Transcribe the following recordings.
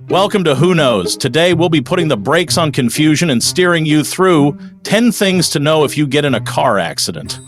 Welcome to Who Knows. Today we'll be putting the brakes on confusion and steering you through 10 things to know if you get in a car accident.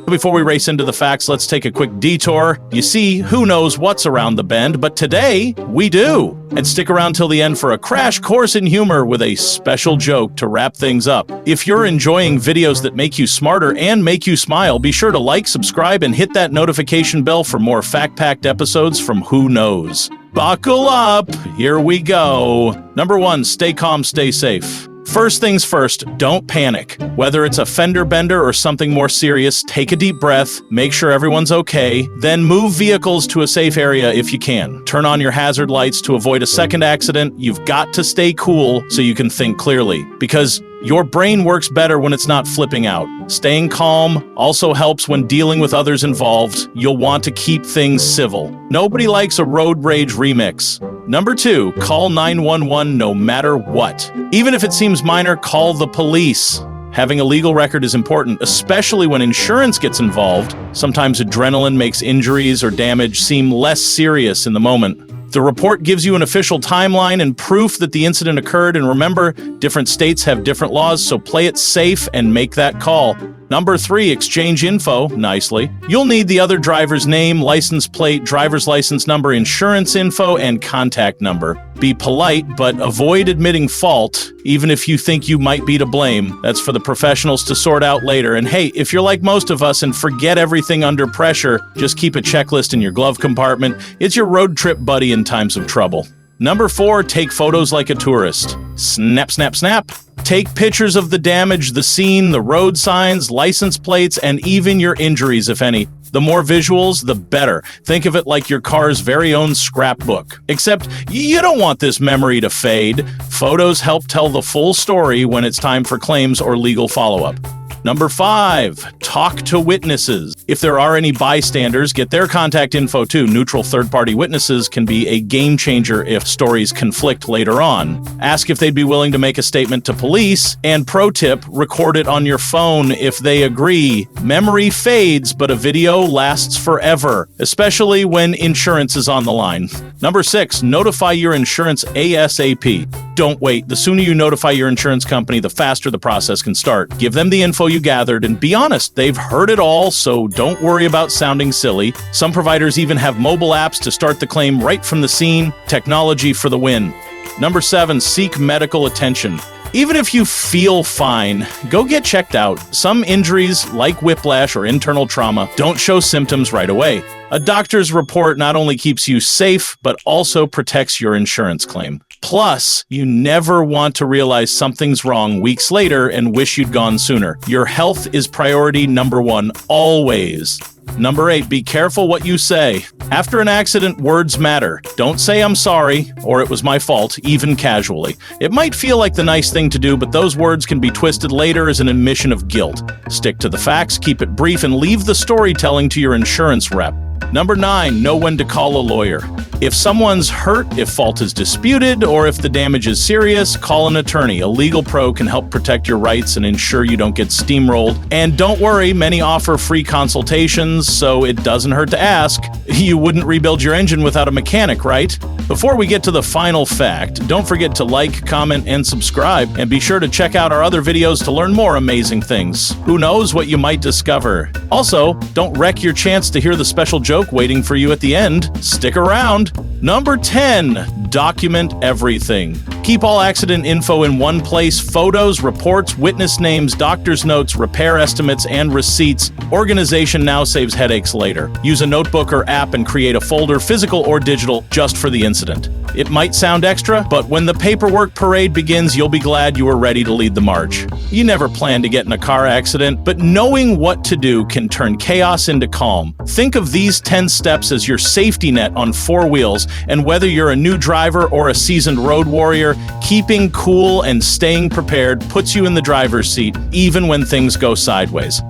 Before we race into the facts, let's take a quick detour. You see, who knows what's around the bend, but today we do. And stick around till the end for a crash course in humor with a special joke to wrap things up. If you're enjoying videos that make you smarter and make you smile, be sure to like, subscribe, and hit that notification bell for more fact-packed episodes from Who Knows. Buckle up, here we go. Number 1, stay calm, stay safe. First things first, don't panic. Whether it's a fender bender or something more serious, take a deep breath, make sure everyone's okay, then move vehicles to a safe area if you can. Turn on your hazard lights to avoid a second accident. You've got to stay cool so you can think clearly, because your brain works better when it's not flipping out. Staying calm also helps when dealing with others involved. You'll want to keep things civil. Nobody likes a road rage remix. Number 2, call 911 no matter what. Even if it seems minor, call the police. Having a legal record is important, especially when insurance gets involved. Sometimes adrenaline makes injuries or damage seem less serious in the moment. The report gives you an official timeline and proof that the incident occurred, and remember, different states have different laws, so play it safe and make that call. Number 3, exchange info nicely. You'll need the other driver's name, license plate, driver's license number, insurance info, and contact number. Be polite, but avoid admitting fault, even if you think you might be to blame. That's for the professionals to sort out later. And hey, if you're like most of us and forget everything under pressure, just keep a checklist in your glove compartment. It's your road trip buddy in times of trouble. Number 4, take photos like a tourist. Snap, snap, snap. Take pictures of the damage, the scene, the road signs, license plates, and even your injuries, if any. The more visuals, the better. Think of it like your car's very own scrapbook. Except, you don't want this memory to fade. Photos help tell the full story when it's time for claims or legal follow-up. Number 5, talk to witnesses. If there are any bystanders, get their contact info too. Neutral third-party witnesses can be a game changer if stories conflict later on. Ask if they'd be willing to make a statement to police, and pro tip, record it on your phone if they agree. Memory fades, but a video lasts forever, especially when insurance is on the line. Number 6, notify your insurance ASAP. Don't wait. The sooner you notify your insurance company, the faster the process can start. Give them the info you gathered, and be honest, they've heard it all, so don't worry about sounding silly. Some providers even have mobile apps to start the claim right from the scene. Technology for the win. Number 7, seek medical attention. Even if you feel fine, go get checked out. Some injuries, like whiplash or internal trauma, don't show symptoms right away. A doctor's report not only keeps you safe, but also protects your insurance claim. Plus, you never want to realize something's wrong weeks later and wish you'd gone sooner. Your health is priority number 1, always. Number 8, be careful what you say. After an accident, words matter. Don't say I'm sorry or it was my fault, even casually. It might feel like the nice thing to do, but those words can be twisted later as an admission of guilt. Stick to the facts, keep it brief, and leave the storytelling to your insurance rep. Number 9, know when to call a lawyer. If someone's hurt, if fault is disputed, or if the damage is serious, call an attorney. A legal pro can help protect your rights and ensure you don't get steamrolled. And don't worry, many offer free consultations, so it doesn't hurt to ask. You wouldn't rebuild your engine without a mechanic, right? Before we get to the final fact, don't forget to like, comment, and subscribe, and be sure to check out our other videos to learn more amazing things. Who knows what you might discover? Also, don't wreck your chance to hear the special joke waiting for you at the end. Stick around. Number 10, document everything. Keep all accident info in one place: photos, reports, witness names, doctor's notes, repair estimates, and receipts. Organization now saves headaches later. Use a notebook or app and create a folder, physical or digital, just for the incident. It might sound extra, but when the paperwork parade begins, you'll be glad you were ready to lead the march. You never planned to get in a car accident, but knowing what to do can turn chaos into calm. Think of these 10 steps as your safety net on 4 wheels, and whether you're a new driver or a seasoned road warrior, keeping cool and staying prepared puts you in the driver's seat, even when things go sideways.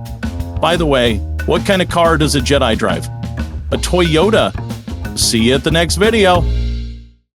By the way, what kind of car does a Jedi drive? A Toyota. See you at the next video.